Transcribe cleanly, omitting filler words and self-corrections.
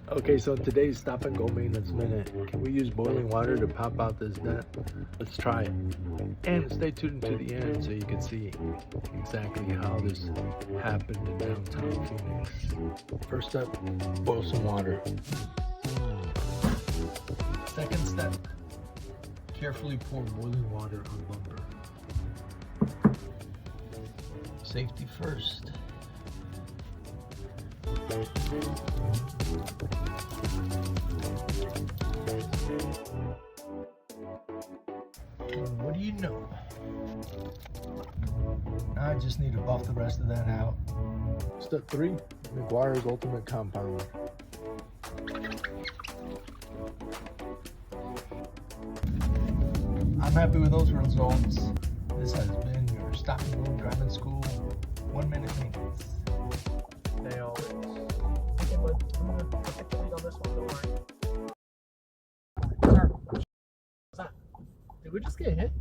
Okay, so today's stop and go maintenance minute. Can we use boiling water to pop out this dent? Let's try it. And stay tuned to the end so you can see exactly how this happened in downtown Phoenix. First step, boil some water. Second step, carefully pour boiling water on lumber. Safety first. And what do you know? Now I just need to buff the rest of that out. Step 3, McGuire's Ultimate Compound. I'm happy with those results. This has been your stop and go driving school 1 minute maintenance. They always. Okay, but I'm gonna take the lead on this one, don't worry. What's that? Did we just get hit?